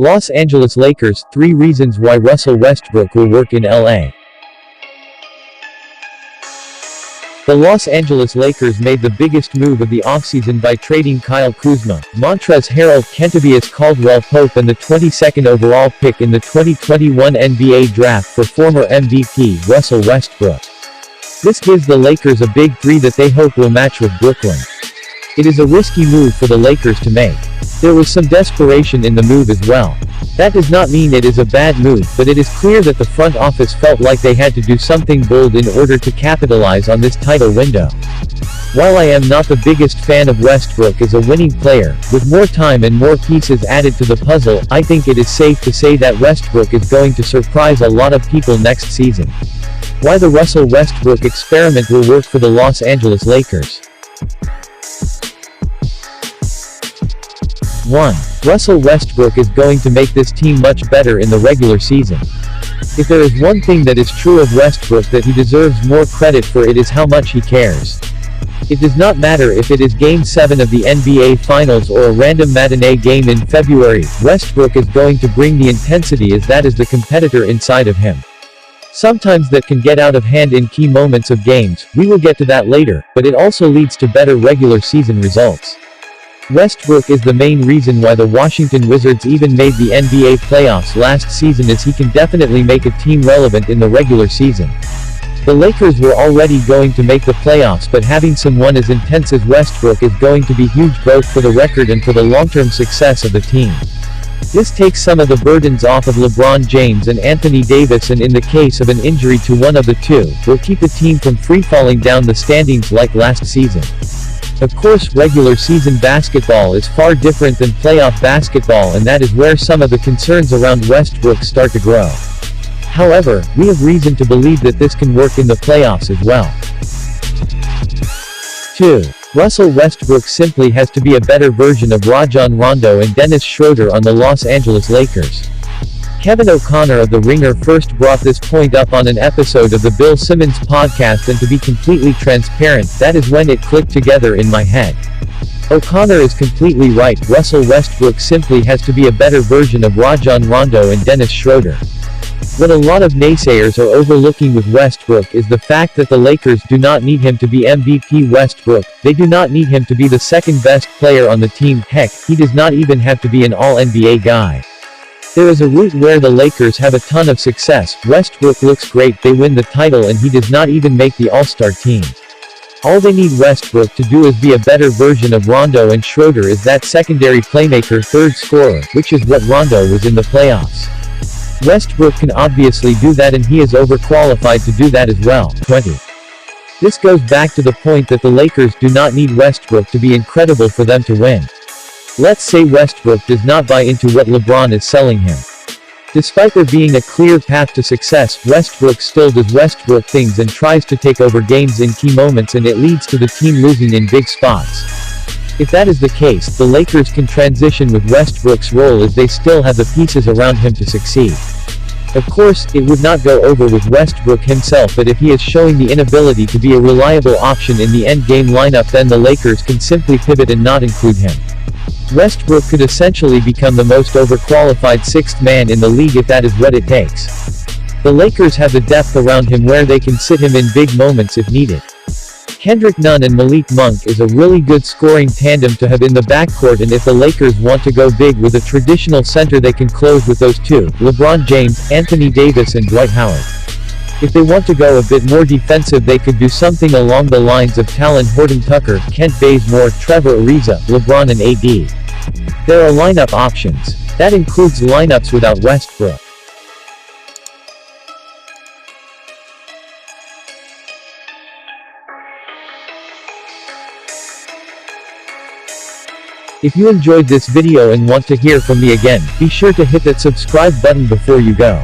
Los Angeles Lakers, 3 reasons why Russell Westbrook will work in LA. The Los Angeles Lakers made the biggest move of the offseason by trading Kyle Kuzma, Montrezl Harrell, Kentavious Caldwell-Pope and the 22nd overall pick in the 2021 NBA Draft for former MVP Russell Westbrook. This gives the Lakers a big three that they hope will match with Brooklyn. It is a risky move for the Lakers to make. There was some desperation in the move as well. That does not mean it is a bad move, but it is clear that the front office felt like they had to do something bold in order to capitalize on this title window. While I am not the biggest fan of Westbrook as a winning player, with more time and more pieces added to the puzzle, I think it is safe to say that Westbrook is going to surprise a lot of people next season. Why the Russell Westbrook experiment will work for the Los Angeles Lakers. 1. Russell Westbrook is going to make this team much better in the regular season. If there is one thing that is true of Westbrook that he deserves more credit for, it is how much he cares. It does not matter if it is Game 7 of the NBA Finals or a random matinee game in February, Westbrook is going to bring the intensity as that is the competitor inside of him. Sometimes that can get out of hand in key moments of games, we will get to that later, but it also leads to better regular season results. Westbrook is the main reason why the Washington Wizards even made the NBA playoffs last season, as he can definitely make a team relevant in the regular season. The Lakers were already going to make the playoffs, but having someone as intense as Westbrook is going to be huge both for the record and for the long-term success of the team. This takes some of the burdens off of LeBron James and Anthony Davis, and in the case of an injury to one of the two, will keep the team from free-falling down the standings like last season. Of course, regular season basketball is far different than playoff basketball, and that is where some of the concerns around Westbrook start to grow. However, we have reason to believe that this can work in the playoffs as well. 2. Russell Westbrook simply has to be a better version of Rajon Rondo and Dennis Schroeder on the Los Angeles Lakers. Kevin O'Connor of The Ringer first brought this point up on an episode of the Bill Simmons podcast, and to be completely transparent, that is when it clicked together in my head. O'Connor is completely right. Russell Westbrook simply has to be a better version of Rajon Rondo and Dennis Schroeder. What a lot of naysayers are overlooking with Westbrook is the fact that the Lakers do not need him to be MVP Westbrook, they do not need him to be the second best player on the team, heck, he does not even have to be an All-NBA guy. There is a route where the Lakers have a ton of success, Westbrook looks great, they win the title, and he does not even make the All-Star team. All they need Westbrook to do is be a better version of Rondo, and Schroeder is that secondary playmaker, third scorer, which is what Rondo was in the playoffs. Westbrook can obviously do that, and he is overqualified to do that as well. 20. This goes back to the point that the Lakers do not need Westbrook to be incredible for them to win. Let's say Westbrook does not buy into what LeBron is selling him. Despite there being a clear path to success, Westbrook still does Westbrook things and tries to take over games in key moments, and it leads to the team losing in big spots. If that is the case, the Lakers can transition with Westbrook's role as they still have the pieces around him to succeed. Of course, it would not go over with Westbrook himself, but if he is showing the inability to be a reliable option in the endgame lineup, then the Lakers can simply pivot and not include him. Westbrook could essentially become the most overqualified sixth man in the league if that is what it takes. The Lakers have the depth around him where they can sit him in big moments if needed. Kendrick Nunn and Malik Monk is a really good scoring tandem to have in the backcourt, and if the Lakers want to go big with a traditional center, they can close with those two, LeBron James, Anthony Davis and Dwight Howard. If they want to go a bit more defensive, they could do something along the lines of Talen Horton-Tucker, Kent Bazemore, Trevor Ariza, LeBron and AD. There are lineup options. That includes lineups without Westbrook. If you enjoyed this video and want to hear from me again, be sure to hit that subscribe button before you go.